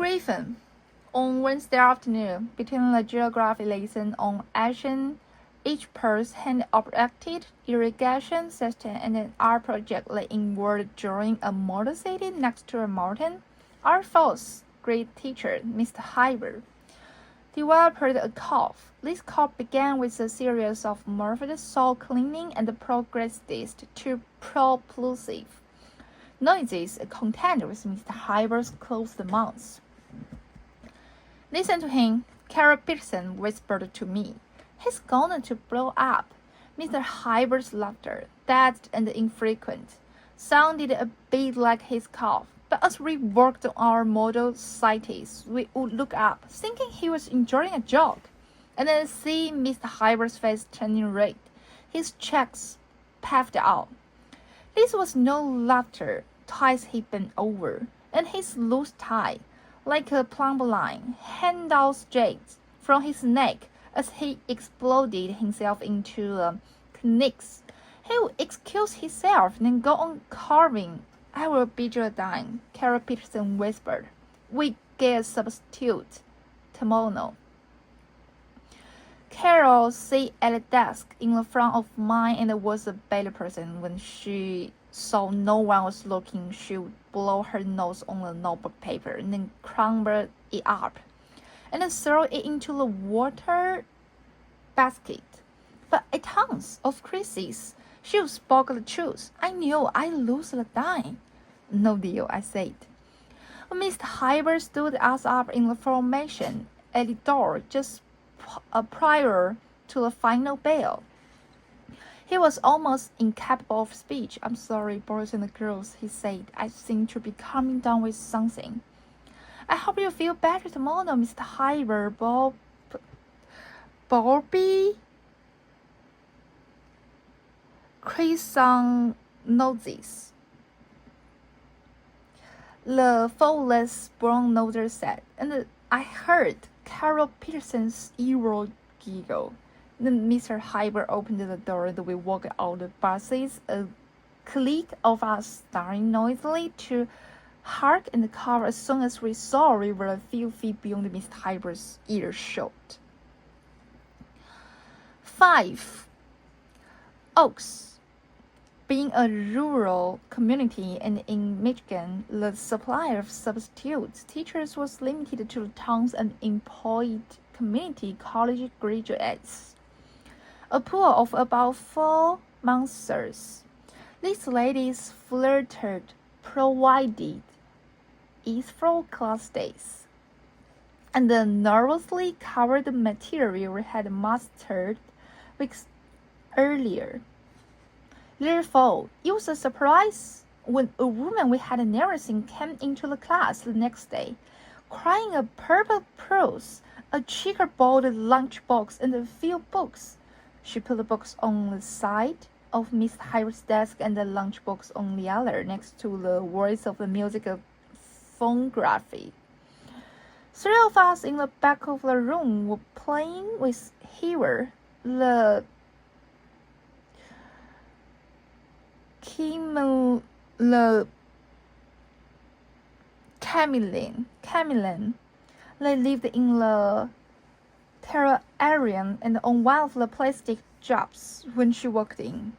Griffin, on Wednesday afternoon, between the geography lesson on action, each person had operated irrigation system and an art project that involved drawing a model city next to a mountain. Our first grade teacher, Mr. Hyber, developed a curve. This curve began with a series of morphed soil cleaning and progressed to propulsive noises contained with Mr. Hyber's closed mouth. Listen to him, Carol Peterson whispered to me. He's going to blow up. Mr. Hyber's laughter, dead and infrequent, sounded a bit like his cough. But as we worked on our model cities, we would look up, thinking he was enjoying a joke, and then see Mr. Hyber's face turning red, his cheeks puffed out. This was no laughter. Ties he bent over, and his loose tie, like a plumb line, hung out straight from his neck as he exploded himself into a knicks. He would excuse himself and then go on carving. I will bid you a dime, Carol Peterson whispered. We get a substitute tomorrow. Carol sat at a desk in the front of mine and was a better person. When she saw no one was looking, she would blow her nose on the notebook paper and then crumble it up and then throw it into the water basket. But at times of crisis, she spoke the truth. I knew I'd lose the dime. No deal, I said. Mr. Hyber stood us up in the formation at the door just prior to the final bell. He was almost incapable of speech. I'm sorry, boys and girls, he said. I seem to be coming down with something. I hope you feel better tomorrow, Mr. Hyber. Bobby Crescent noses. The faultless brown noser said, and I heard Carol Peterson's evil giggle. Then Mr. Hyber opened the door and we walked out the buses, a clique of us starting noisily to hark and cover as soon as we saw we were a few feet beyond Mr. Hyber's earshot. 5. Oaks. Being a rural community and in Michigan, the supply of substitute teachers was limited to the town's unemployed community college graduates. A pool of about 4 monsters. These ladies flirted, provided easeful class days, and the nervously covered material we had mastered weeks earlier. Therefore, it was a surprise when a woman we had never seen came into the class the next day, carrying a purple purse, a checkerboard lunchbox, and a few books. She put the books on the side of Miss Hyber's desk and the lunchbox on the other, next to the words of the music phonography. 3 of us in the back of the room were playing with Heber, the chameleon. They lived in the terrarium and on one of the plastic jobs when she walked in.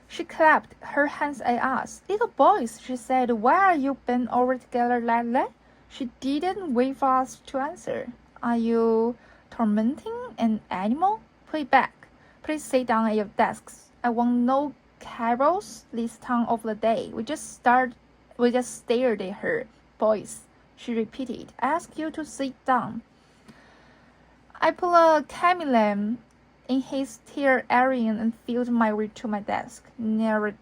She clapped her hands at us. Little boys, she said, why are you bent over together like that? She didn't wait for us to answer. Are you tormenting an animal? Put it back. Please sit down at your desks. I want no carols this time of the day. We just stared at her. Boys, she repeated. I ask you to sit down. I put a chameleon in his terrarium and filled my way to my desk, never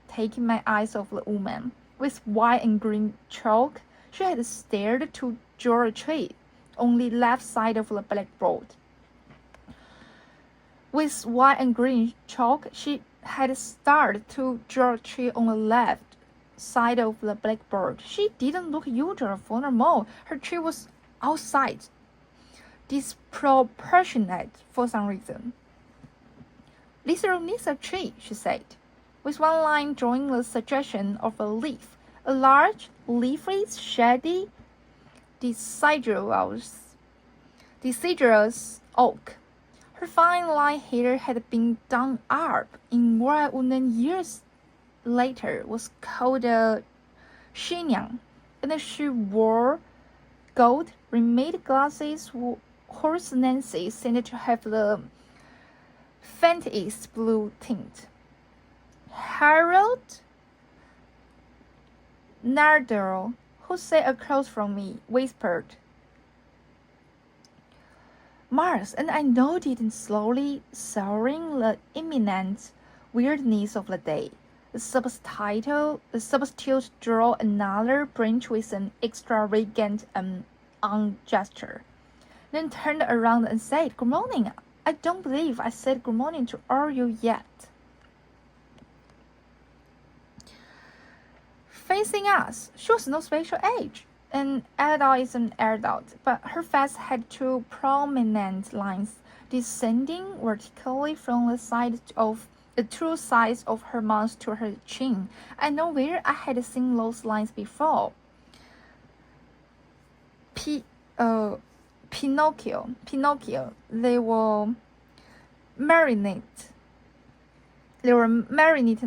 taking my eyes off the woman. With white and green chalk, she had stared to draw a tree on the left side of the blackboard. With white and green chalk, she had started to draw a tree on the left side of the blackboard. She didn't look usual. Furthermore, her tree was outside, disproportionate for some reason. This room needs a tree, she said, with one line drawing the suggestion of a leaf, a large, leafy, shady deciduous oak. Her fine light hair had been done up in what I would years later was called a chignon, and she wore gold rimmed glasses whose lenses seemed to have the faintest blue tint. Harold Nardell, who sat across from me, whispered, "Mars," and I nodded slowly, savoring the imminent weirdness of the day. The substitute drew another branch with an extravagant gesture, then turned around and said, "Good morning. I don't believe I said good morning to all you yet." Facing us, she was no special age. An adult is an adult, but her face had two prominent lines descending vertically from the two sides of her mouth to her chin. I know where I had seen those lines before. Pinocchio. They were marinated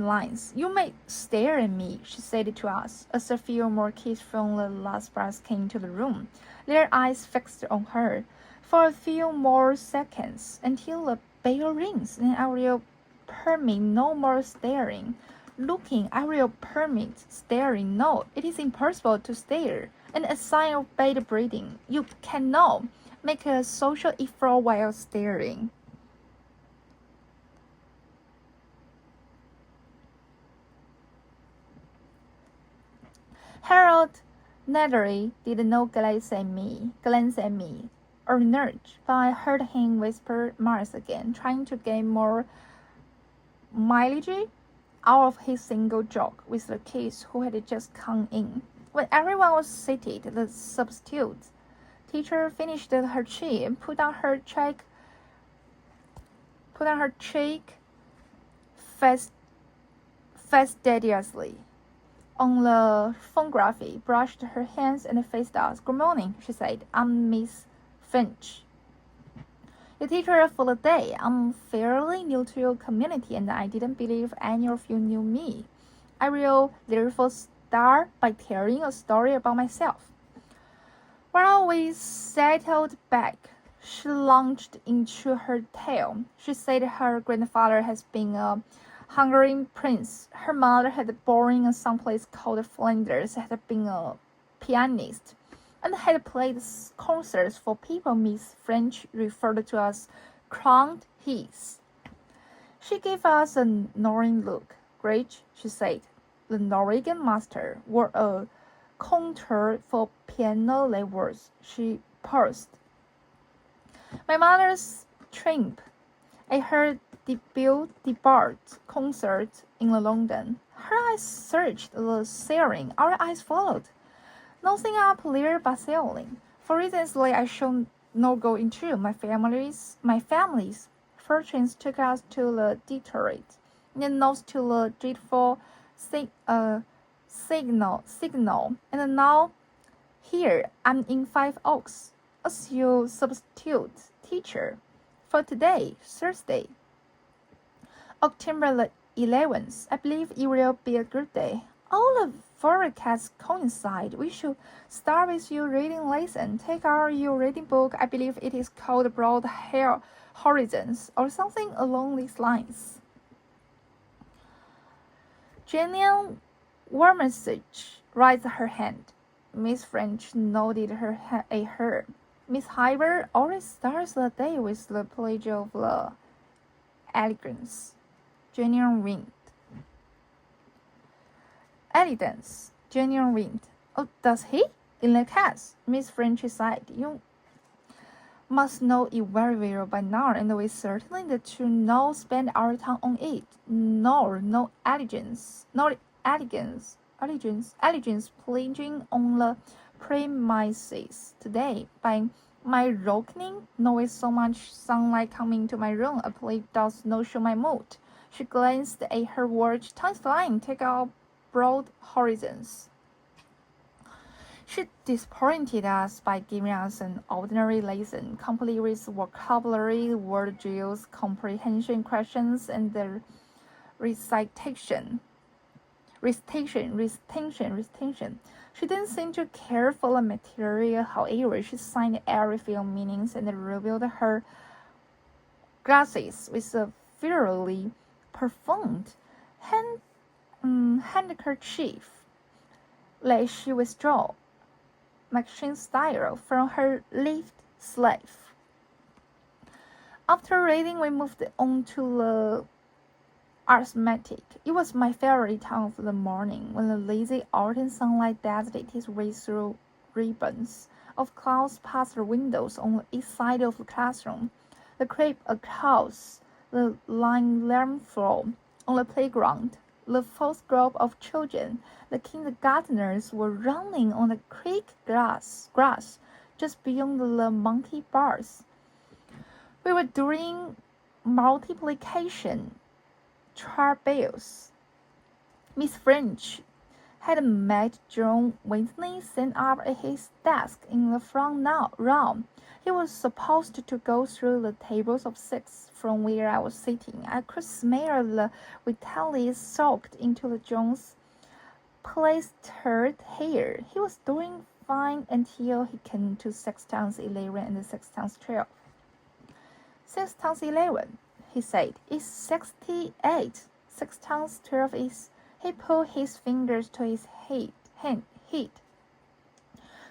lines. "You may stare at me," she said to us, as a few more kids from the last bus came to the room, their eyes fixed on her, for a few more seconds, until the bell rings. "Then I will permit no more staring. Looking, I will permit staring. No, it is impossible to stare, and a sign of bad breeding. You cannot make a social effort while staring." Harold naturally did not glance at me, or nudge, but I heard him whisper Mars again, trying to gain more mileage out of his single joke with the kids who had just come in. When everyone was seated, the substitute teacher finished her tea and put on her cheek fastidiously on the phonograph, brushed her hands, and faced us. "Good morning," she said. "I'm Miss Finch, your teacher for the day. I'm fairly new to your community, and I didn't believe any of you knew me. I will therefore start by telling a story about myself." While we settled back, she launched into her tale. She said her grandfather has been a Hungarian prince. Her mother had born in some place called Flanders, had been a pianist, and had played concerts for people Miss French referred to as crowned heads. She gave us a knowing look. "Great," she said. "The Norwegian master wore a contour for piano levels." She paused. "My mother's trimp. I heard debut concert in London." Her eyes searched the ceiling. Our eyes followed. "Nothing up there but sailing. For reasons I shall not go into, my family's fortunes took us to the Detroit, then north to the dreadful signal, and now here I'm in Five Oaks as your substitute teacher for today, Thursday, October the 11th. I believe it will be a good day. All the forecasts coincide. We should start with your reading lesson. Take out your reading book. I believe it is called Broad Horizons, or something along these lines." Janine Wormesich raised her hand. Miss French nodded at her. Miss Hyber always starts the day with the pledge of the elegance. Janine winked. "Elegance," Janine winked. "Oh, does he? In that case," Miss French sighed, "you must know it very well by now, and we certainly need to not spend our time on it. No elegance pledging on the premises today. By my reckoning, not with so much sunlight coming to my room, a plate does not show my mood." She glanced at her watch. "Time's flying. Take out Broad Horizons." She disappointed us by giving us an ordinary lesson, complete with vocabulary, word drills, comprehension questions, and the recitation. She didn't seem to care for the material. However, she signed every few meanings and revealed her glasses with a thoroughly perfumed handkerchief. Let she withdraw machine style from her left sleeve. After reading, we moved on to the arithmetic. It was my favorite time of the morning, when the lazy autumn sunlight dazzled its way through ribbons of clouds past the windows on each side of the classroom. The creep across the lime floor on the playground. The first group of children, the kindergartners, were running on the creek grass just beyond the monkey bars. We were doing multiplication troubles. Miss French had made John Whitney stand up at his desk in the front row. He was supposed to go through the tables of 6 from where I was sitting. I could smell the vitality soaked into the John's plastered hair. He was doing fine until he came to 6 times 11 and 6 times 12. 6 times 11, he said, is 68. 6 times 12 is... He pulled his fingers to his head.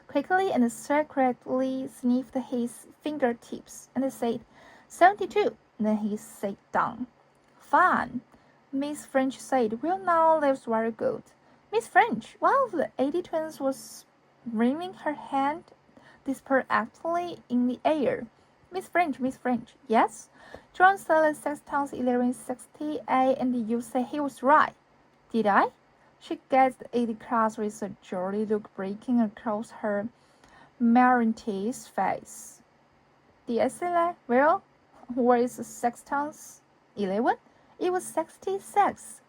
Quickly and secretly sniffed his fingertips and said, 72. Then he sat down. Fine, Miss French said. Well, now that's very good. Miss French, one of the 80 twins was wringing her hand desperately in the air. Miss French, yes? John said 6 times 11 is 68, and you say he was right. Did I? She gazed at the class with a jolly look breaking across her Marinte's face. Did I say that? Well, what is 6 times 11? It was 66.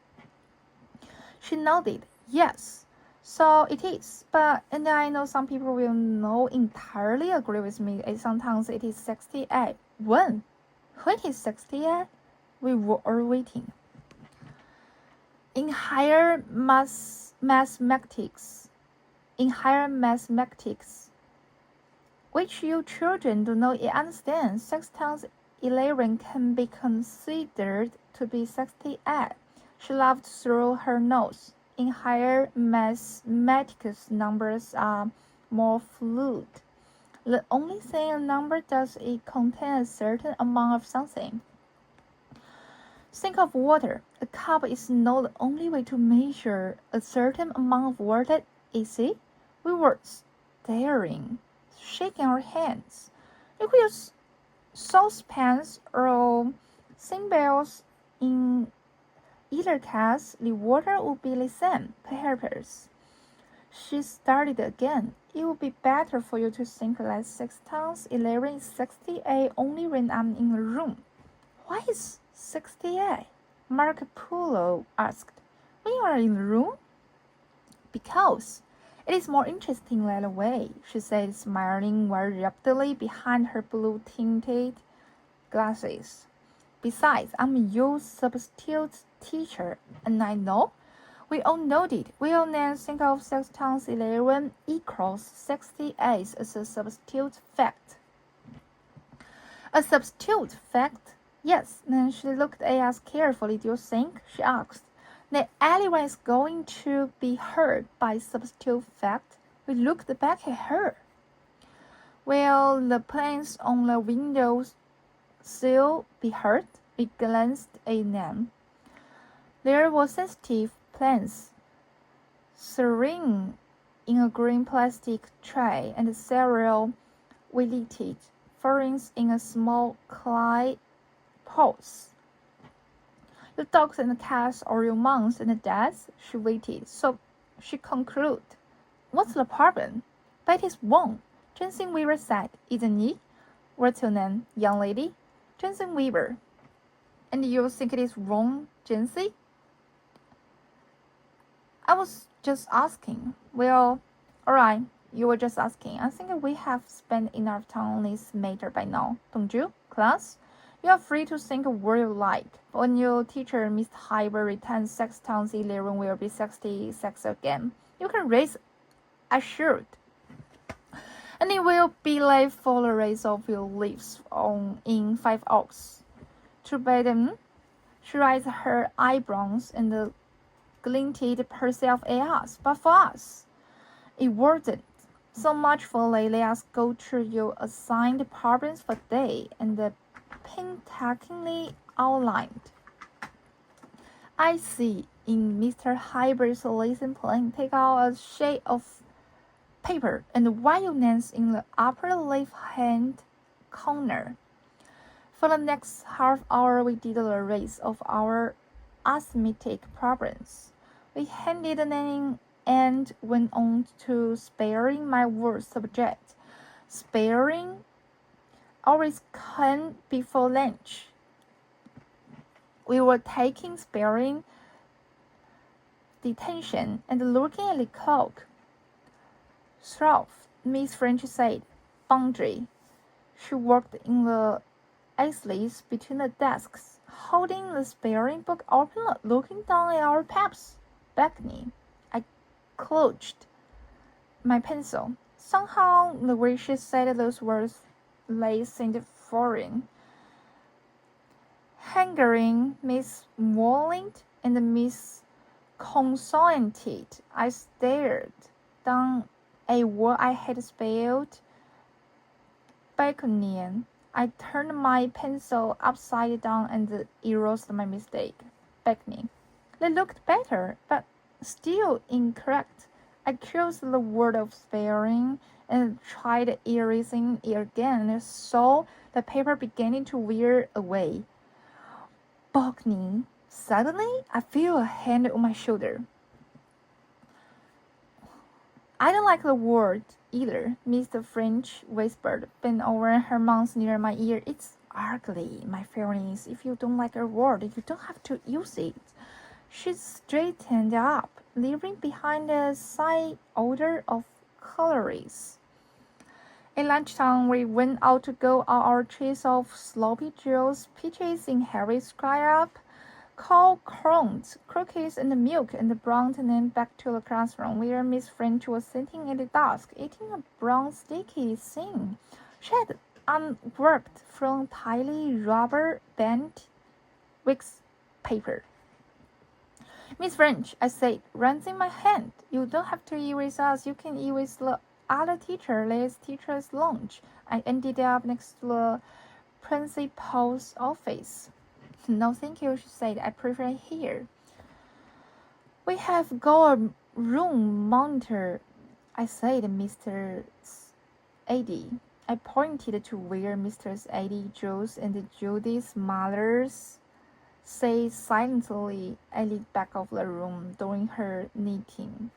She nodded. Yes, so it is. And I know some people will not entirely agree with me. Sometimes it is 68. When it is 68, we were all waiting. In higher mathematics, which you children do not understand, 6 times 11 can be considered to be 68. She laughed through her nose. In higher mathematics, numbers are more fluid. The only thing a number does is contain a certain amount of something. Think of water. A cup is not the only way to measure a certain amount of water, is it? We were staring, shaking our heads. If we use saucepans or thimbles in either case, the water would be the same. Perhaps. She started again. It would be better for you to think that 6 times 11 is 68 only when I'm in the room. Why is 68? Marco Polo asked. When you are in the room? Because it is more interesting that way, she said, smiling very rapidly behind her blue-tinted glasses. Besides, I'm your substitute teacher, and I know. We all nodded. We all then think of 6 times 11 equals 68 as a substitute fact. A substitute fact? Yes. Then she looked at us carefully. Do you think, she asked, that anyone is going to be hurt by substitute fact? We looked back at her. Will the planes on the windows sill be hurt? We glanced at them. There were sensitive plants serene in a green plastic tray and several wilted ferns in a small clay pot. Your dogs and cats or your moms and dads, she waited. So she concluded. What's the problem? Betty's wrong, Jensen Weaver said. Isn't it? What's your name, young lady? Jensen Weaver. And you think it is wrong, Jensen? I was just asking. Well, alright, You were just asking. I think we have spent enough time on this matter by now, don't you, class? You are free to think what you like. When your teacher, Miss Hyber, returns 6 times 11 will be 66 again. You can raise assured. And it will be late for the rest of your lives in 5 hours. To Baden, she raised her eyebrows and glinted herself at us. But for us, it wasn't. So much for let's go through your assigned problems for the day and painstakingly outlined. I see. In Mr. Hyber's lesson plan, take out a sheet of paper and write your names in the upper left-hand corner. For the next half hour, we did the rest of our arithmetic problems. We handed the name and went on to sparing my worst subject. Sparing always came before lunch. We were taking sparing detention and looking at the clock. Sloth, Miss French said, boundary. She worked in the alleys between the desks, holding the sparing book open, looking down at our paps. Beckoning. I clutched my pencil. Somehow, the way she said those words seemed foreign. Hankering Miss Walling and Miss Consolted, I stared down at what I had spelled. Baconian. I turned my pencil upside down and erased my mistake. Beckoning. They looked better, but still incorrect. I closed the word of sparing and tried erasing it again and saw the paper beginning to wear away. Balcony. Suddenly, I feel a hand on my shoulder. I don't like the word either, Mr. French whispered, bent over her mouth near my ear. It's ugly, my feeling is. If you don't like a word, you don't have to use it. She straightened up, leaving behind a slight odor of calories. At lunchtime, we went out to go on our chase of sloppy joes, peaches in Harry's scrap, cold corns, cookies, and milk, and brought them back to the classroom, where Miss French was sitting at the desk, eating a brown sticky thing. She had unworked from tiny rubber-band wax paper. Miss French, I said, raising my hand, you don't have to erase us. You can erase the other teacher. Let's teacher's lunch. I ended up next to the principal's office. No, thank you, she said. I prefer here. We have got a room monitor, I said, Mr. Addy. I pointed to where Mr. Addy, Jules, and Judy's mothers sat silently at the back of the room during her meeting.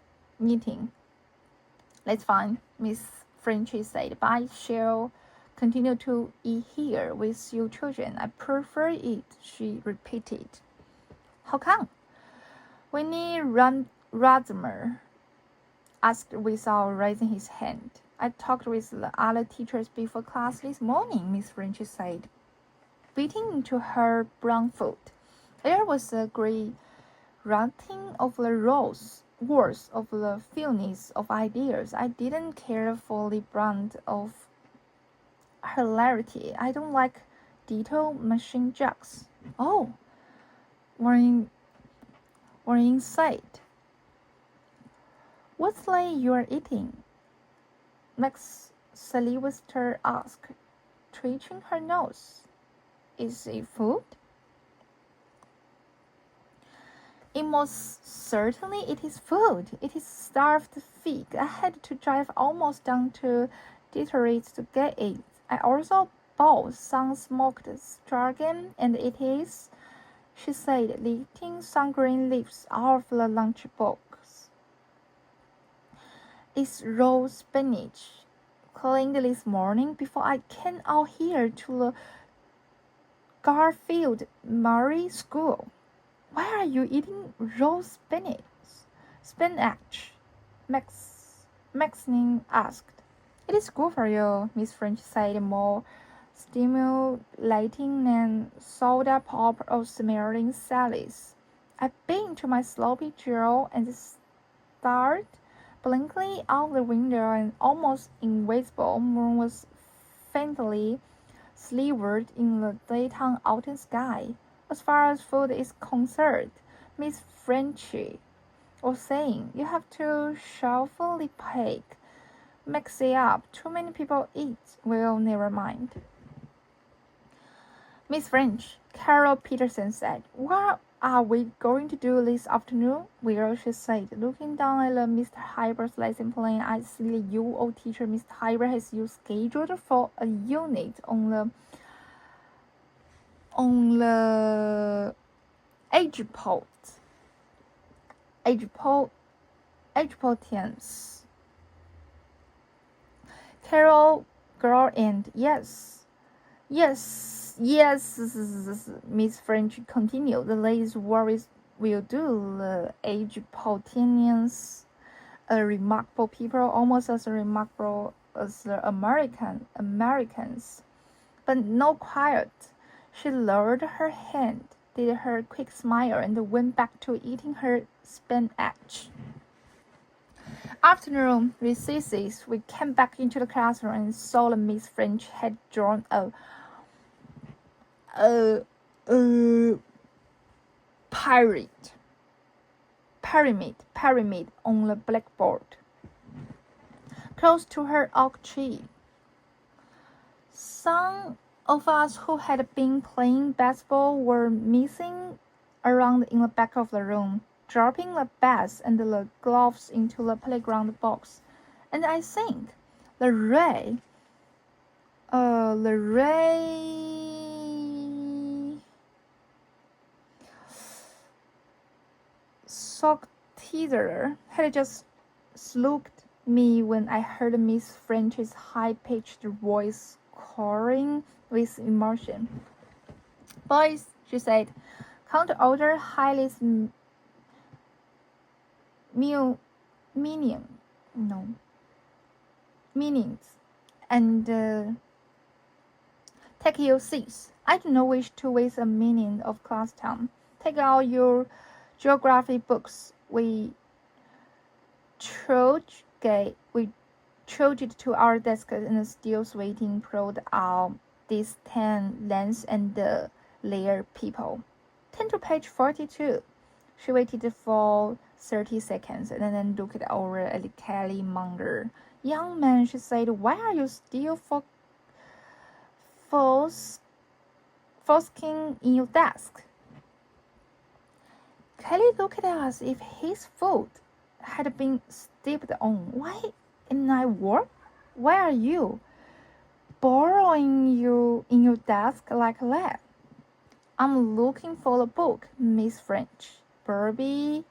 That's fine, Miss Frenchy said, but I shall continue to eat here with you children. I prefer it, she repeated. How come? Winnie Radmer asked without raising his hand. I talked with the other teachers before class this morning, Miss Frenchy said, beating into her brown foot. There was a great ranting of the words of the fewness of ideas. I didn't care for the brand of hilarity. I don't like detail machine jokes. Oh, we're inside. What's that you're eating? Max Sylvester asked, twitching her nose. Is it food? It most certainly it is food. It is starved fig. I had to drive almost down to Detroit to get it. I also bought some smoked sturgeon, and it is, she said, lifting some green leaves out of the lunchbox. It's raw spinach, cleaned this morning before I came out here to the Garfield Murray School. Why are you eating raw spinach? Max Maxine asked. It is good for you, Miss French said, more stimulating than soda pop or smelling salads. I bit into my sloppy Joe and stared blankly out the window. An almost invisible moon was faintly slivered in the daytime autumn sky. As far as food is concerned, Miss Frenchy was saying, you have to shuffle pick. Mix it up. Too many people eat. Well, never mind. Miss French, Carol Peterson said, what are we going to do this afternoon? Well, she said, looking down at Mr. Hyber's lesson plan. I see the UO teacher, Mr. Hyber, has you scheduled for a unit on the Egyptians. Carol girl and yes, Miss French continued. The ladies' worries will do. The Egyptians, a remarkable people, almost as remarkable as the Americans, but no quiet. She lowered her hand, did her quick smile, and went back to eating her spinach. Afternoon recesses, we came back into the classroom and saw that Miss French had drawn a pyramid on the blackboard close to her oak tree. Some of us who had been playing basketball were missing around in the back of the room, dropping the bats and the gloves into the playground box. And I think the ray sock teaser had just looked me when I heard Miss French's high-pitched voice calling with emotion. Boys, she said, count order Hiley's meanings and take your seats. I do not wish to waste a minute of class time. Take out your geography books. We trudged it to our desks and still waiting pulled out these 10 lens and their people. Turn to page 42. She waited for 30 seconds and then looked over at Kelly Munger. Young man, she said, why are you still fosking in your desk? Kelly looked at us as if his foot had been stepped on. Why in I work? Why are you borrowing you in your desk like that? I'm looking for the book, Miss French. Barbie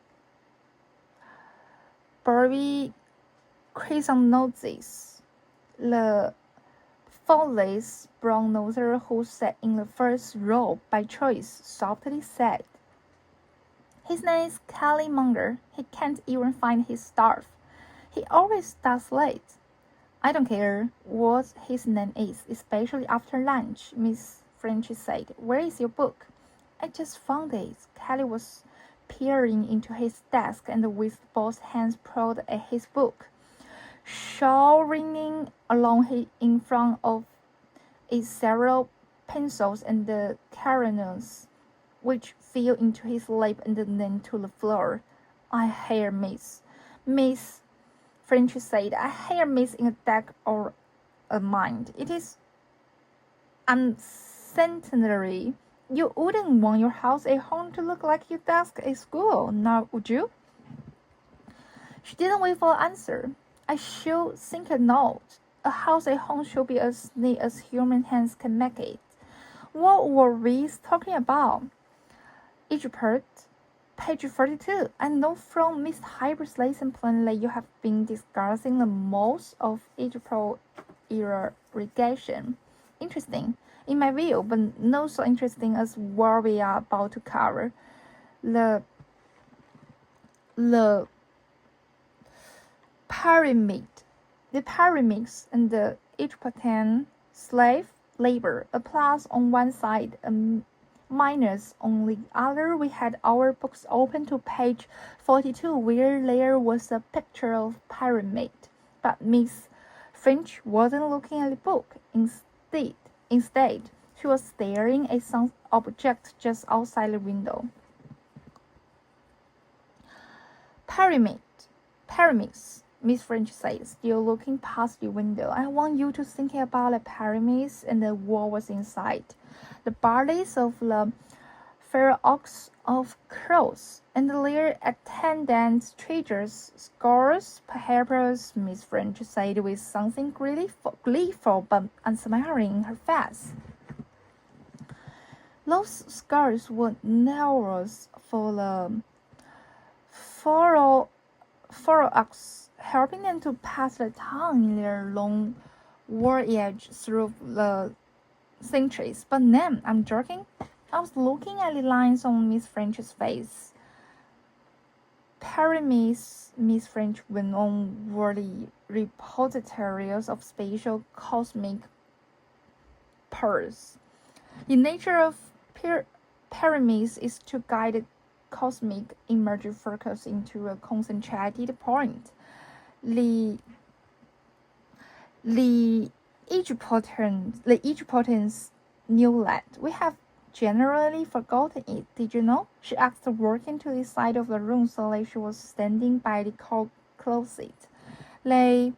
Chrysanthemums. The faultless brown noser who sat in the first row by choice softly said, his name is Kelly Munger. He can't even find his stuff. He always does late. I don't care what his name is, especially after lunch, Miss French said. Where is your book? I just found it. Kelly was peering into his desk and with both hands pulled at his book, showering along in front of it several pencils and carronades, which fell into his lap and then to the floor. I hear Miss French said, I hear Miss in a deck or a mind. It is uncentenary. You wouldn't want your house at home to look like your desk at school, now would you? She didn't wait for an answer. I should think not. A house at home should be as neat as human hands can make it. What were we talking about? Egypt, page 42. I know from Miss Hyber's lesson plan that you have been discussing the most of Egypt irrigation. Interesting, in my view, but not so interesting as what we are about to cover. The pyramid the pyramids and the Egyptian slave labor, a plus on one side, a minus on the other. We had our books open to page 42, where there was a picture of pyramid. But Miss Finch wasn't looking at the book. Instead, she was staring at some object just outside the window. Pyramids, Miss French said, still looking past the window. I want you to think about the pyramids and the what was inside. The bodies of the pharaohs of crows and their attendant treasures, scores, perhaps, Miss French said with something gleeful but unsmiling in her face. Those scars were narrows for the pharaohs, helping them to pass the time in their long voyage through the centuries. But then, I'm joking. I was looking at the lines on Miss French's face. Pyramids, Miss French went on, were the repositories of spatial cosmic pearls. The nature of pyramids is to guide the cosmic image focus into a concentrated point. The Egyptians knew that. We have generally forgotten it. Did you know? She asked, working to the side of the room so that she was standing by the closet. The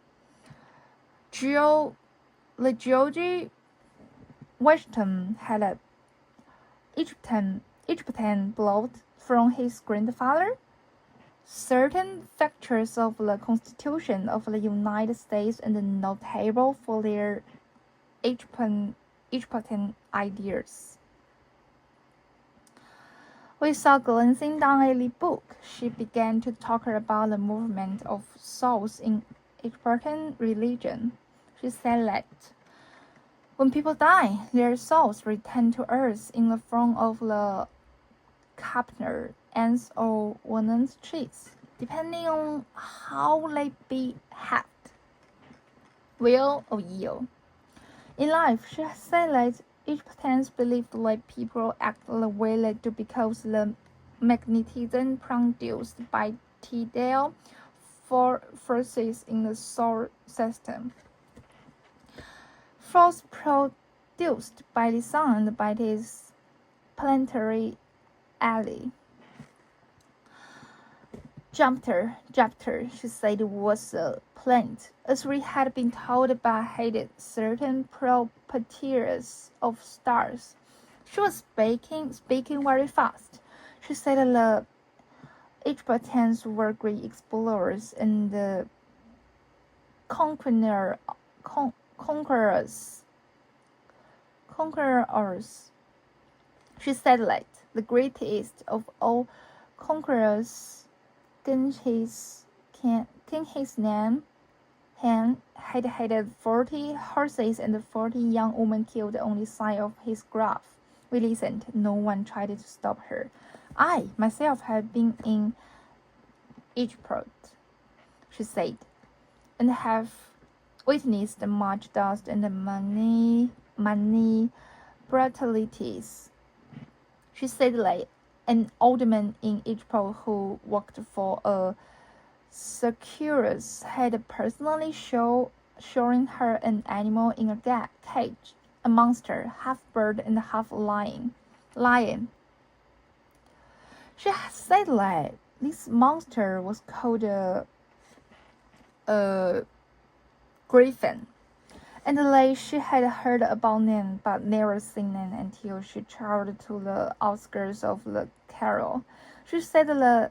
George Washington had a Egyptian blood from his grandfather. Certain features of the Constitution of the United States are notable for their Egyptian ideas. We saw glancing down at the book. She began to talk about the movement of souls in Egyptian religion. She said that when people die, their souls return to earth in the form of the capner, ants, or walnut trees, depending on how they behaved, well or ill. In life, she said that Egyptians believed that people act the way they do because the magnetism produced by tidal forces in the solar system, force produced by the sun and by its planetary ally. Jupiter, she said, was a planet, as we had been told, but had certain properties of stars. She was speaking very fast. She said the Egyptians were great explorers and conquerors. She said that the greatest of all conquerors, King his name, had 40 horses and 40 young women killed on the side of his grave. We listened. No one tried to stop her. I, myself, have been in Egypt, she said, and have witnessed much dust and many brutalities. She said that an old man in Egypt who worked for a circus had personally shown her an animal in a cage, a monster, half bird and half lion. She said that this monster was called a griffin, and that she had heard about them but never seen them until she traveled to the outskirts of the Carol. She said the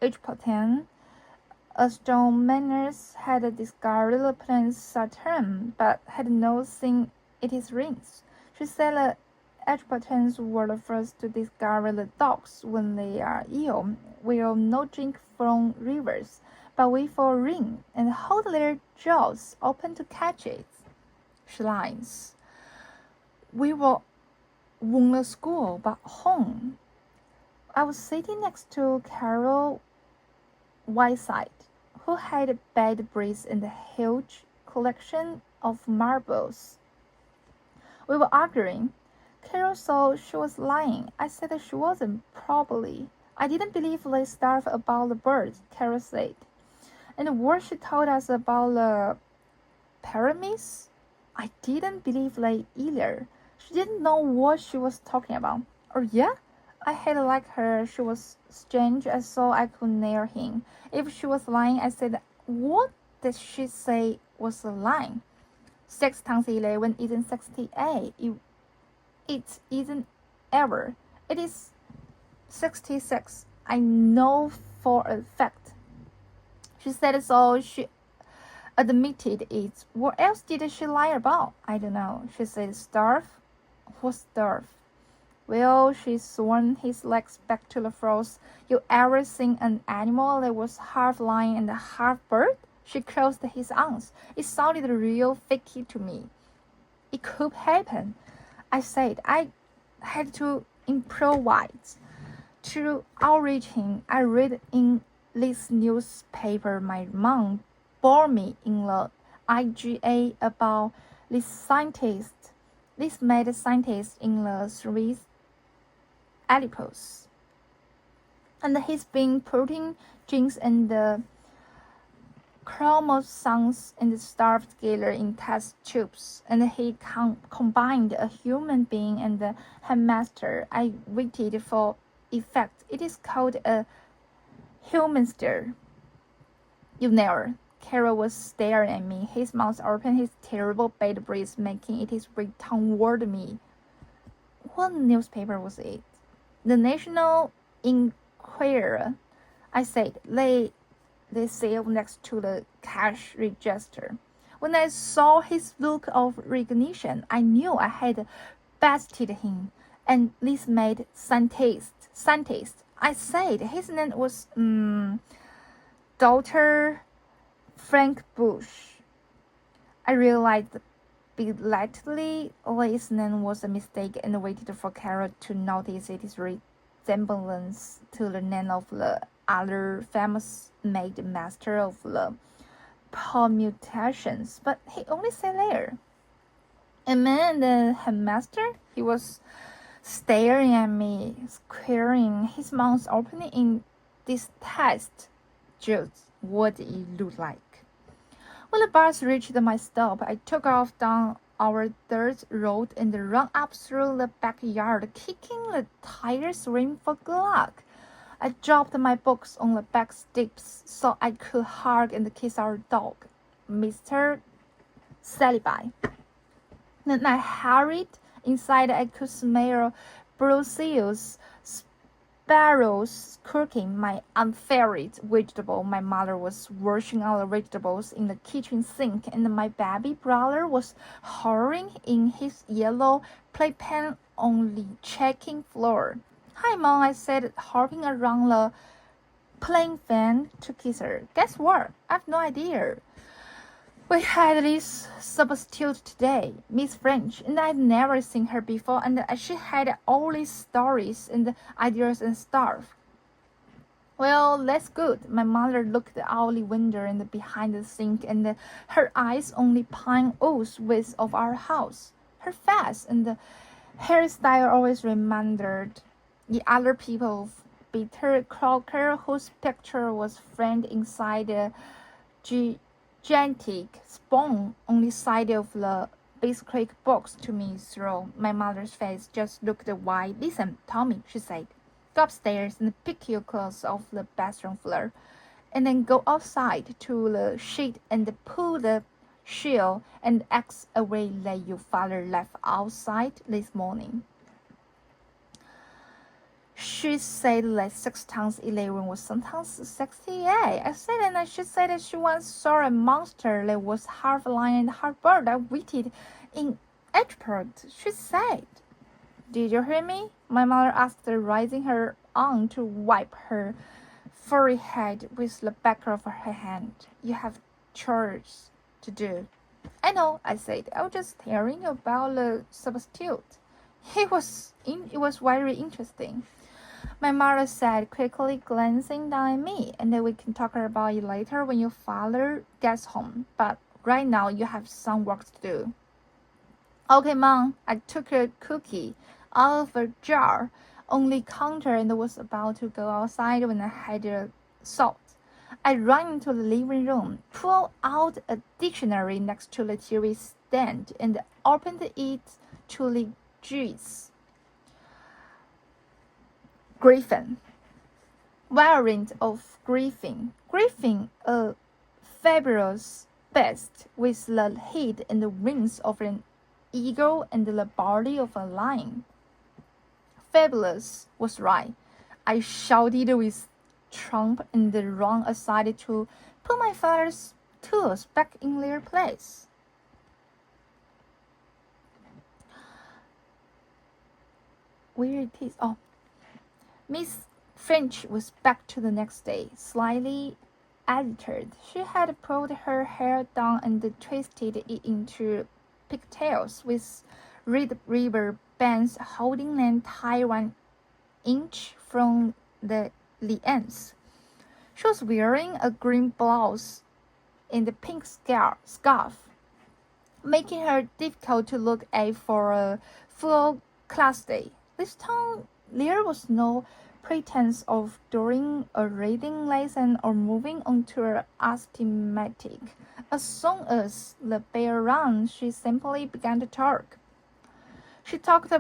Egyptian astronomers had discovered the planet Saturn but had not seen its rings. She said the Egyptians were the first to discover the dogs, when they are ill, will not drink from rivers, but wait for rain and hold their jaws open to catch it. She lines. We were won the school, but home. I was sitting next to Carol Whiteside, who had a bad breath and a huge collection of marbles. We were arguing. Carol thought she was lying. I said that she wasn't, probably. I didn't believe the stuff about the birds, Carol said. And what she told us about the pyramids, I didn't believe that either. She didn't know what she was talking about. Oh yeah? I had like her. She was strange. I thought I could nail him. If she was lying, I said, what did she say was a lie? 6 times 11 isn't 68. It isn't ever. It is 66. I know for a fact. She said so. She admitted it. What else did she lie about? I don't know. She said starve. What starve? Well, she swung his legs back to the floor. You ever seen an animal that was half lion and half bird? She closed his arms. It sounded real fakey to me. It could happen, I said. I had to improvise. To outrage him, I read in this newspaper my mom bore me in the IGA about this mad scientist in the Swiss Alps. And he's been putting genes and the chromosomes and stars together in test tubes, and he combined a human being and a hamster. I waited for effect. It is called a humanster. You never. Carol was staring at me, his mouth open, his terrible bad breath making it his way toward me. What newspaper was it? The National Enquirer, I said. They sat next to the cash register. When I saw his look of recognition, I knew I had bested him. And this made scientist. I said his name was Dr. Frank Bush. I realized belatedly his name was a mistake and waited for Carol to notice its resemblance to the name of the other famous made master of the permutations, but he only said there. A man and the headmaster, he was staring at me, squaring, his mouth opening in distaste. Just what did it look like? When the bus reached my stop, I took off down our dirt road and ran up through the backyard, kicking the tires rim for good luck. I dropped my books on the back steps so I could hug and kiss our dog, Mr. Saliby. Then I hurried inside. I could smell Brussels sparrows cooking my unfavorite vegetable. My mother was washing all the vegetables in the kitchen sink, and my baby brother was hurrying in his yellow playpen on the checking floor. Hi, Mom, I said, hopping around the playing fan to kiss her. Guess what? I've no idea. We had this substitute today, Miss French, and I'd never seen her before, and she had all these stories and ideas and stuff. Well, that's good. My mother looked out the window and behind the sink, and her eyes on the pine woods width of our house. Her face and hairstyle always reminded the other people of Peter Crocker, whose picture was framed inside a gigantic spoon on the side of the biscuit box to me through. My mother's face just looked white. Listen, Tommy, she said. Go upstairs and pick your clothes off the bathroom floor, and then go outside to the shed and pull the shell and eggs away that your father left outside this morning. She said that 6 times 11 was sometimes 68. I said, and she said that she once saw a monster that was half lion and half bird. I waited in airport. She said. Did you hear me? My mother asked, raising her arm to wipe her forehead with the back of her hand. You have chores to do. I know, I said. I was just hearing about the substitute. It was very interesting. My mother said, quickly glancing down at me, and then we can talk about it later when your father gets home. But right now you have some work to do. Okay, Mom. I took a cookie out of a jar on the counter and was about to go outside when I had a thought. I ran into the living room, pulled out a dictionary next to the TV stand, and opened it to the Jews. Griffin. Variant of Griffin. Griffin, a fabulous beast with the head and the wings of an eagle and the body of a lion. Fabulous was right. I shouted with triumph and ran aside to put my father's tools back in their place. Where it is? Oh, Miss French was back to the next day, slightly agitated. She had pulled her hair down and twisted it into pigtails with red rubber bands holding them tight 1 inch from the ends. She was wearing a green blouse and a pink scarf, making her difficult to look at for a full class day. This time there was no pretense of doing a reading lesson or moving on to an arithmetic. As soon as the bell rang, she simply began to talk. She talked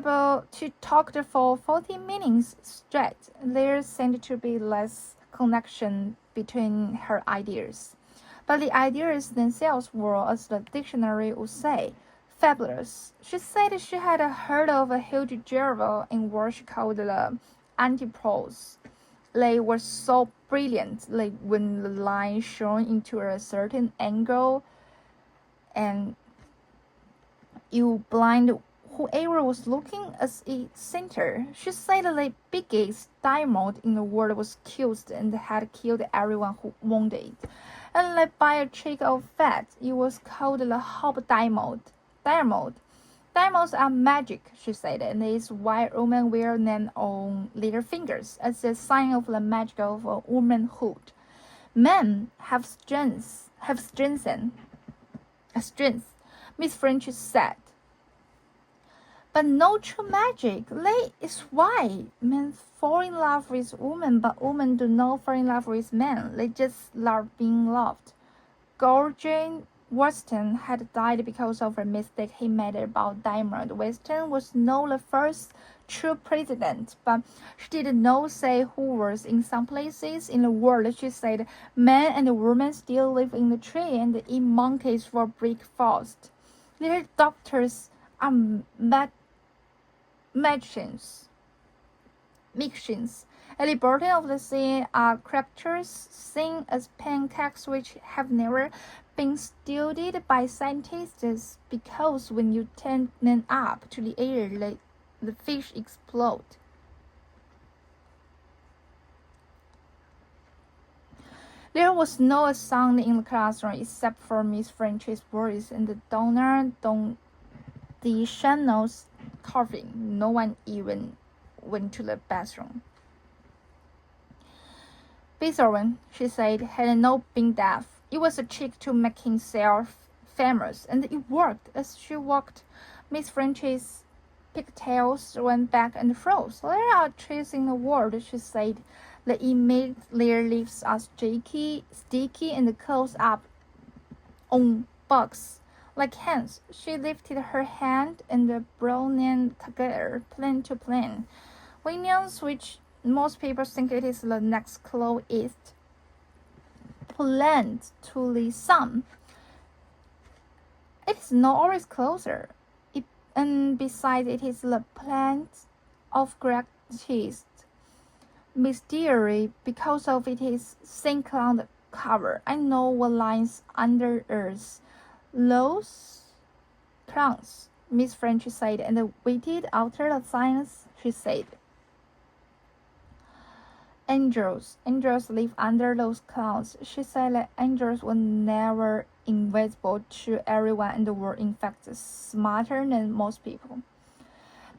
for 40 minutes straight. There seemed to be less connection between her ideas. But the ideas themselves were, as the dictionary would say, fabulous. She said she had heard of a huge gerbil in what she called the antipodes. They were so brilliant, like when the line shone into a certain angle and you blind whoever was looking at its center. She said the biggest diamond in the world was killed and had killed everyone who wanted it. And like by a trick of fate, it was called the Hope Diamond. Diamonds are magic, she said, and it's why women wear them on their fingers as a sign of the magic of womanhood. Men have strength, Miss French said. But no true magic. That is why men fall in love with women, but women do not fall in love with men. They just love being loved. Gordon Weston had died because of a mistake he made about diamond. Weston was not the first true president, but she did not say who was. In some places in the world, she said, men and women still live in the tree and eat monkeys for breakfast. Their doctors are magicians. At the bottom of the sea are crackers seen as pancakes which have never been studied by scientists because when you turn them up to the air, the fish explode. There was no sound in the classroom except for Miss French's voice and the Donald's coughing. No one even went to the bathroom. Beethoven, she said, had not been deaf. It was a trick to make himself famous, and it worked. As she walked, Miss French's pigtails went back and forth. There are trees in the world, she said. They emit their leaves are sticky, and close up on bugs like hands. She lifted her hand and brought them together, plane to plane. Williams, which most people think it is the next closest planet to the sun. It is not always closer. And besides, it is the planet of greatest mystery because of its thin cloud cover. I know what lies under Earth. Those clouds, Miss French said, and waited after the science, she said. Angels live under those clouds. She said that angels were never invisible to everyone and were in fact smarter than most people.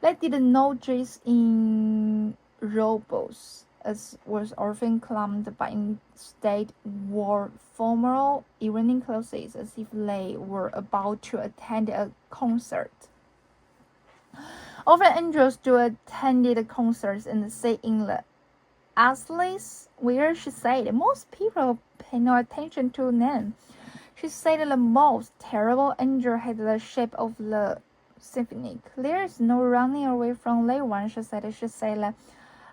They did not dress in robots, as was often claimed, but instead wore formal evening clothes as if they were about to attend a concert. Often angels do attend concerts and sit in the aisles where she said most people pay no attention to them. She said the most terrible angel had the shape of the symphony. There is no running away from that one, she said. She said the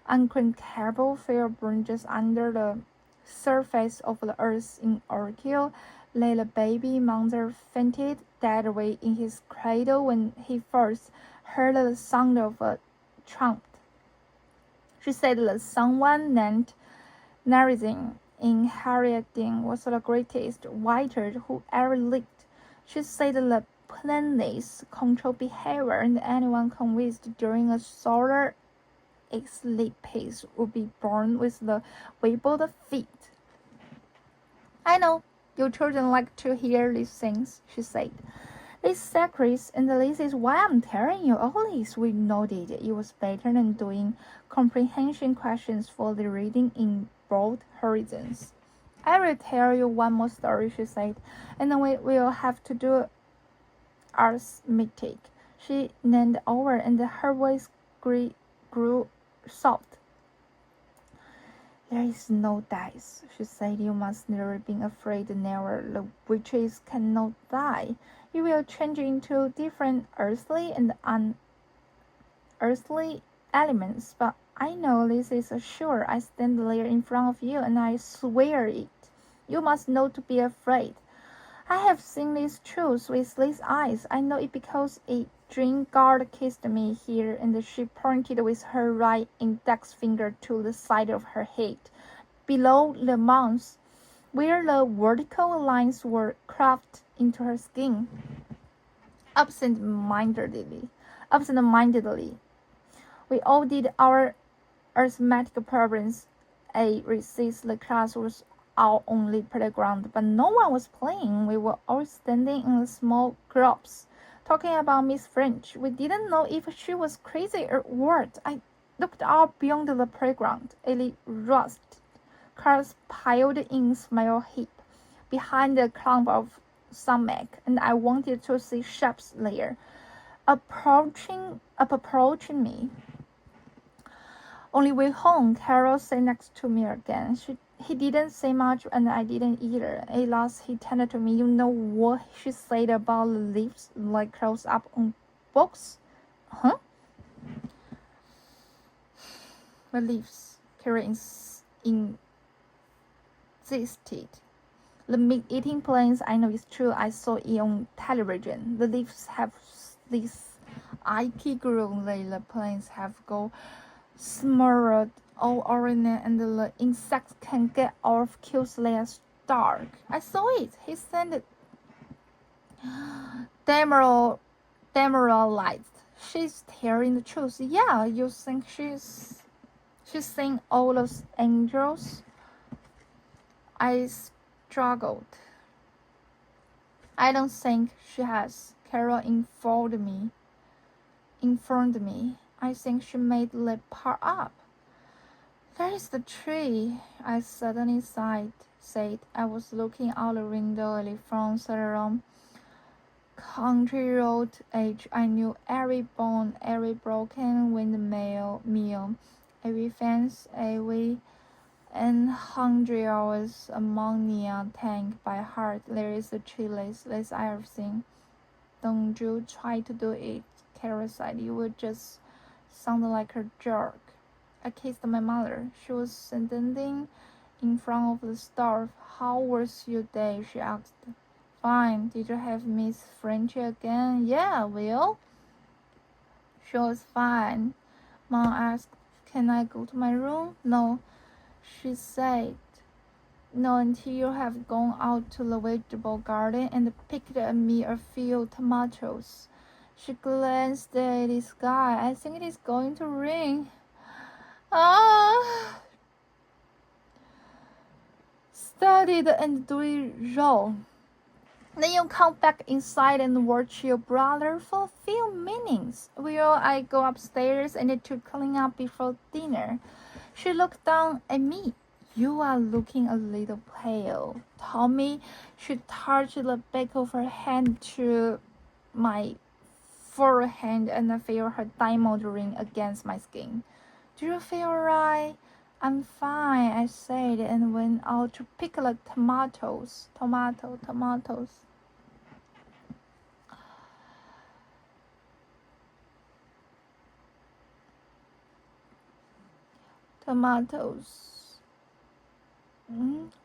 unquenchable fire burned just under the surface of the earth in Orchil. The baby mother fainted dead away in his cradle when he first heard the sound of a trumpet. She said that someone named Narizin in Harrietting was the greatest writer who ever lived. She said that planets control behavior, and anyone convinced during a solar eclipse would be born with the webbed feet. I know, you children like to hear these things, she said. These secrets, and this is why I'm telling you all this. We noted it was better than doing comprehension questions for the reading in broad horizons. I will tell you one more story, she said, and then we will have to do arithmetic. She leaned over, and her voice grew soft. There is no dice, she said. You must never be afraid, never. The witches cannot die. You will change into different earthly and unearthly elements, but I know this is sure. I stand there in front of you, and I swear it. You must not to be afraid. I have seen this truth with these eyes. I know it because a dream guard kissed me here, and she pointed with her right index finger to the side of her head, below the mouth, where the vertical lines were carved into her skin. Absent-mindedly, we all did our arithmetic problems. A recess, the class was our only playground, but no one was playing. We were all standing in small groups, talking about Miss French. We didn't know if she was crazy or what. I looked out beyond the playground. A rust cars piled in small heap behind a clump of sumac, and I wanted to see ships there approaching me. On the way home, Carol sat next to me again. He didn't say much, and I didn't either. At last, he turned to me. You know what she said about the leaves like close up on books? Huh? The leaves, Carol insisted. The meat-eating planes, I know it's true. I saw it on television. The leaves have this icky groove. The planes have go smeared all around, and the insects can get off kills they dark. I saw it. He said demoralized. She's telling the truth. Yeah, you think she's seen all those angels? I struggled. I don't think she has. Carol informed me. I think she made that part up. There is the tree, I suddenly said. I was looking out the window from the country road edge. I knew every bone, every broken windmill, every fence, every and 100 hours ammonia tank by heart. There is a tree list. That's everything. Don't you try to do it, Carol said. You would just sound like a jerk. I kissed my mother. She was standing in front of the stove. How was your day? She asked. Fine. Did you have Miss French again? Yeah, Will. She was fine. Mom asked, can I go to my room? No, she said. No, until you have gone out to the vegetable garden and picked me a few tomatoes. She glanced at the sky. I think it is going to rain. Studied and do it wrong. Then you come back inside and watch your brother for a few minutes. Will I go upstairs? I need to clean up before dinner. She looked down at me. You are looking a little pale. Tommy, she touched the back of her hand to my forehead and I feel her diamond ring against my skin. Do you feel alright? I'm fine, I said, and went out to pick the tomatoes.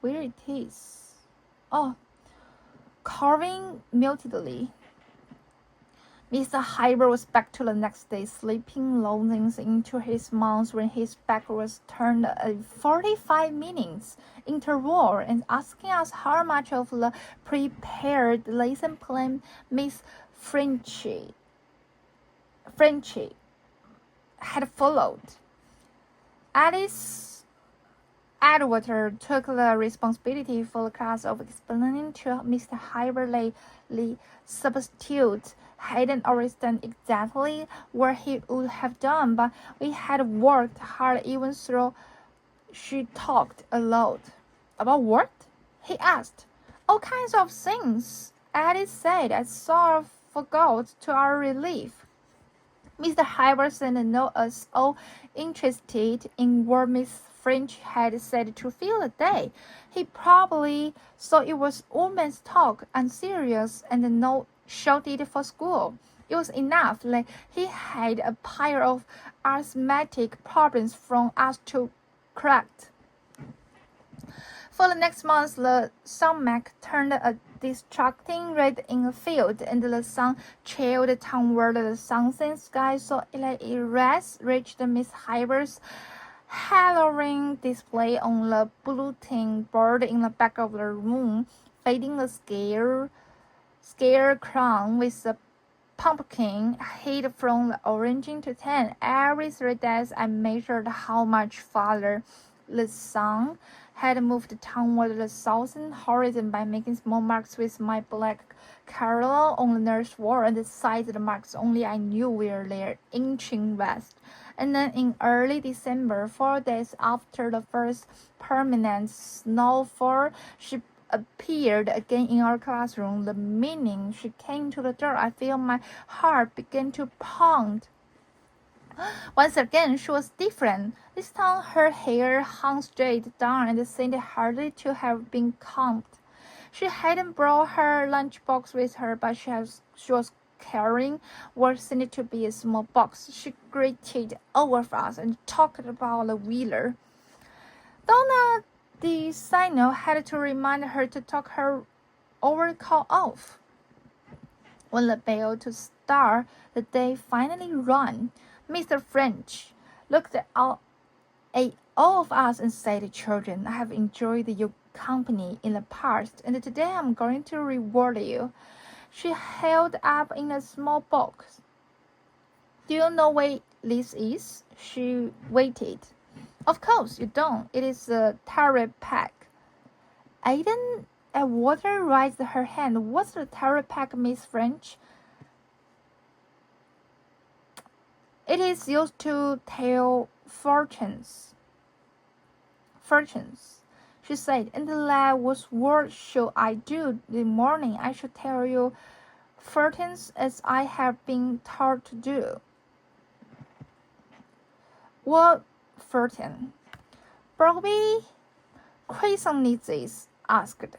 Where it is? Oh, carving mutedly. Mr. Hyber was back to the next day, slipping lozenges into his mouth when his back was turned at 45 minutes interval and asking us how much of the prepared lesson plan Miss Frenchy had followed. Alice Atwater took the responsibility for the class of explaining to Mr. Hyber the substitute hadn't understood exactly what he would have done, but we had worked hard even though she talked a lot. About what? He asked. All kinds of things, Alice said. I sort of forgot to our relief. Mr. Hyberson know us all interested in what Miss French had said to fill the day. He probably thought it was woman's talk, unserious, and not shouted for school. It was enough that he had a pile of arithmetic problems from us to correct. For the next month, the sumac turned a distracting red in the field, and the sun trailed toward the sunset sky so that it reached Miss Hyber's Halloween display on the bulletin board in the back of the room, fading the scare crown with the pumpkin hid from the orange to tan. Every 3 days I measured how much farther the sun had moved toward the southern horizon by making small marks with my black carol on the nurse wall, and besides the marks only I knew where they were inching west. And then in early December, 4 days after the first permanent snowfall, she appeared again in our classroom. The minute she came to the door, I felt my heart begin to pound. Once again, she was different. This time, her hair hung straight down and seemed hardly to have been combed. She hadn't brought her lunchbox with her, but she was carrying what seemed to be a small box. She greeted all of us and talked about the wheeler. Donna the signal had to remind her to talk her overcoat off. When the bell to start the day finally rang, Mr. French looked at all of us and said, Children, I have enjoyed your company in the past, and today I'm going to reward you. She held up in a small box. Do you know where this is? She waited. Of course you don't. It is a tarot pack. Aiden Atwater raised her hand. What's the tarot pack, Miss French? It is used to tell fortunes, she said. And that was what should I do this morning? I should tell you fortunes as I have been taught to do. What fortune? Bobby Crescenti's asked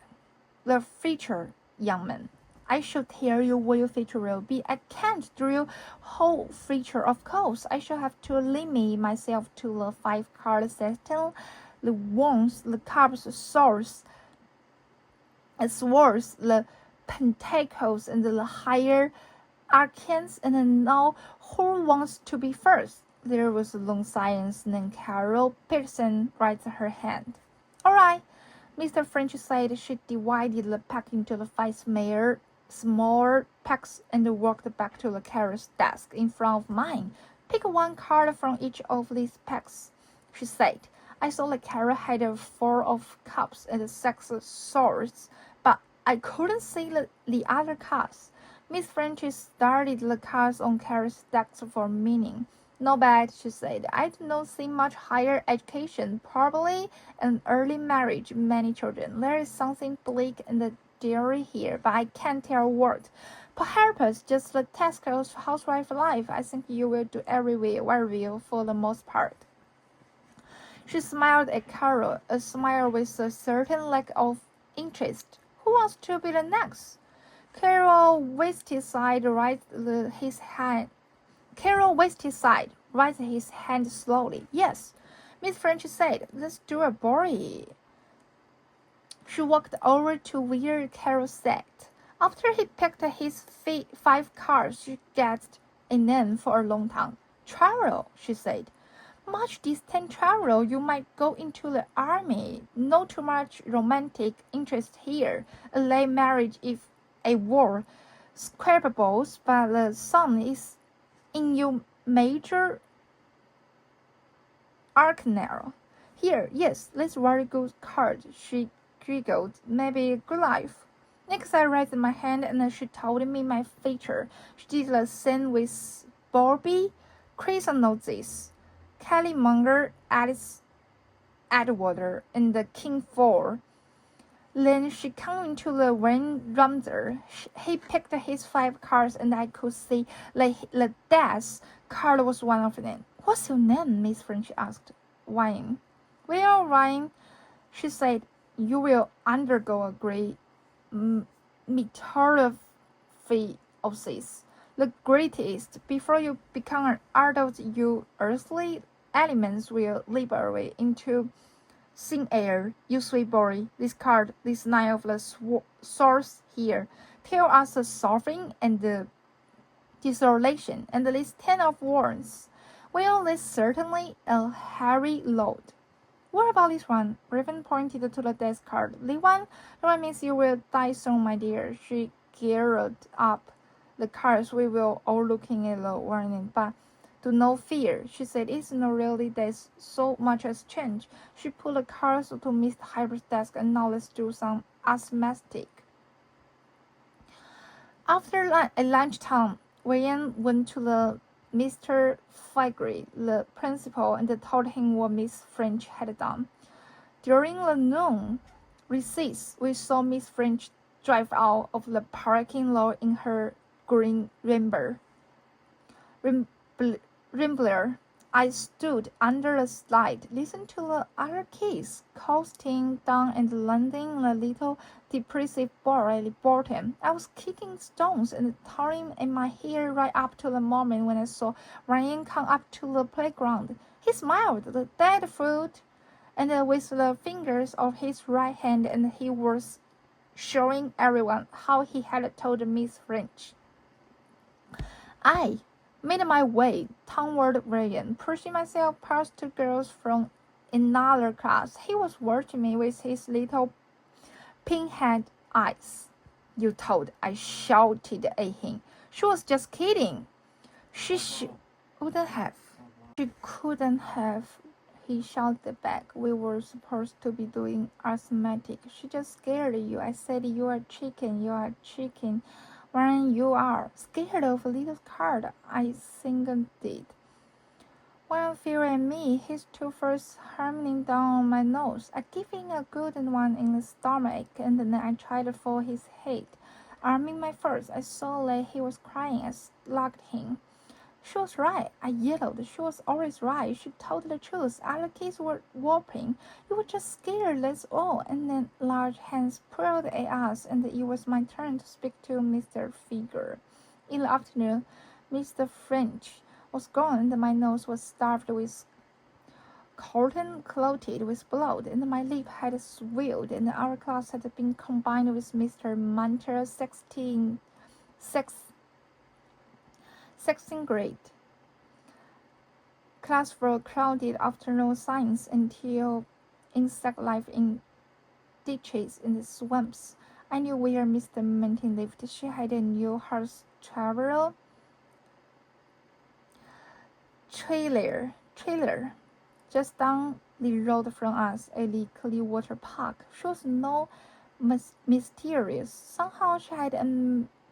the future young man. I should tell you what your future will be. I can't drill whole future, of course. I shall have to limit myself to the 5-card system, the wands, the cups, the swords, the pentacles, and the higher arcans. And now, who wants to be first? There was a long silence, and then Carol Pearson raised her hand. All right, Mr. French said. She divided the pack into the 5 small packs and walked back to the Carol's desk in front of mine. Pick 1 card from each of these packs, she said. I saw the Carol had a 4 of cups and 6 swords, but I couldn't see the other cars. Miss French started the cars on Carrie's desk for meaning. No bad, she said. I do not see much higher education, probably an early marriage, many children. There is something bleak in the dairy here, but I can't tell what. Perhaps just the Tesco's housewife life. I think you will do very well for the most part. She smiled at Carol, a smile with a certain lack of interest. Who wants to be the next? Carol Westside raised his hand slowly. Yes, Miss French said. Let's do a boy. She walked over to where Carol sat. After he picked his 5 cards, she gasped a name for a long time. Travel, she said. Much distant travel, you might go into the army. Not too much romantic interest here. A late marriage if a war. Scrapables, but the sun is in your major arcana. Here, yes, that's very good card. She giggled. Maybe good life. Next, I raised my hand and she told me my feature. She did the same with Bobby. Chris knows this. Kelly Munger, Alice Atwater, and the King Four. Then she came into the ring rumser. He picked his 5 cards and I could see the death card was one of them. What's your name? Miss French asked, Ryan. Well, Ryan, she said, you will undergo a great metamorphosis. The greatest. Before you become an adult, your earthly elements will leap away into thin air. You sweet boy, this card, this 9 of the swords here, tell us the suffering and the desolation, and this 10 of wands. Well, that's certainly a heavy load. What about this one? Raven pointed to the death card. The one means you will die soon, my dear. She geared up the cards. We will all looking at the warning, but do not fear, she said. It's not really that so much has changed. She put the cards to Mr. Hyper's desk, and now let's do some arithmetic. After lunchtime, Wayne went to the Mr. Figry, the principal, and told him what Miss French had done. During the noon recess, we saw Miss French drive out of the parking lot in her green Rambler. I stood under the slide, listened to the other kids coasting down and landing the little depressive ball at the bottom. I was kicking stones and tearing in my hair right up to the moment when I saw Ryan come up to the playground. He smiled, the dead fruit, and with the fingers of his right hand, and he was showing everyone how he had told Miss French. I made my way toward Ryan, pushing myself past 2 girls from another class. He was watching me with his little pinhead eyes. You told, I shouted at him. She was just kidding. She wouldn't have. She couldn't have. He shouted back. We were supposed to be doing arithmetic. She just scared you. I said, you are chicken. You are chicken. When you are scared of a little card, I think did. When fear at me, his 2 first hammering down on my nose. I gave him a good one in the stomach, and then I tried for his head. Arming my first, I saw that he was crying. I slugged him. She was right, I yelled. She was always right. She told the truth. Other kids were whooping. You were just scared, that's all. And then large hands pulled at us, and it was my turn to speak to Mr. Figure. In the afternoon, Mr. French was gone, and my nose was stuffed with cotton clotted with blood, and my lip had swelled, and our class had been combined with Mr. Manter's 16th grade class for crowded afternoon science until insect life in ditches and swamps. I knew where Mr. Minton lived. She had a new horse trailer just down the road from us at the Clearwater Park. She was no mysterious. Somehow she had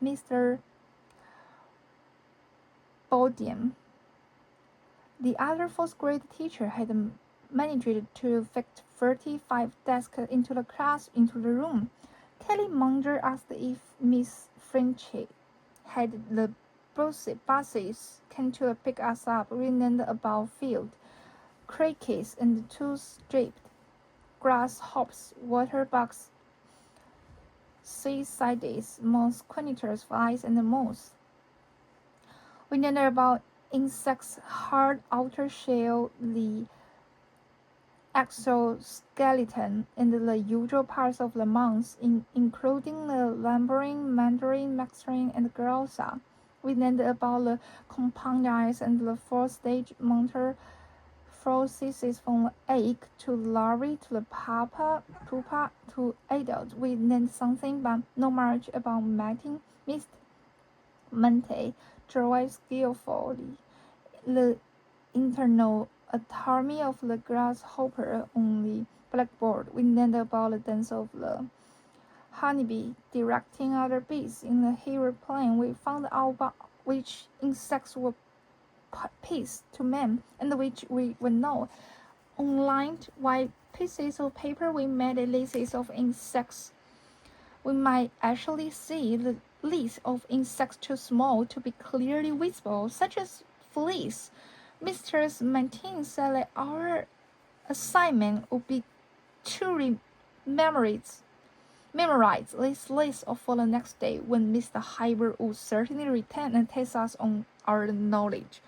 Mr. Bodiam. The other fourth-grade teacher had managed to fit 35 desks into the room. Kelly Munger asked if Miss Frenchy had the buses come to pick us up. We learned about field crickets and two-striped grasshoppers, waterbugs, seasides, mosquitoes, flies, and moths. We learned about insects' hard outer shell, the exoskeleton, and the usual parts of the mouse, including the lumbering, mandarin, maxine, and grousa. We learned about the compound eyes and the four-stage metamorphosis from egg to larvae to the pupa to adult. We learned something, but not much about mating. Miss Mente drew skillfully the internal anatomy of the grasshopper on the blackboard. We learned about the dance of the honeybee directing other bees in the aeroplane. We found out about which insects were peace to men and which we would know. On lined white pieces of paper, we made a list of insects. We might actually see the list of insects too small to be clearly visible, such as fleas. Mr. Martin said that our assignment would be to memorize this list for the next day, when Mr. Hyber would certainly return and test us on our knowledge.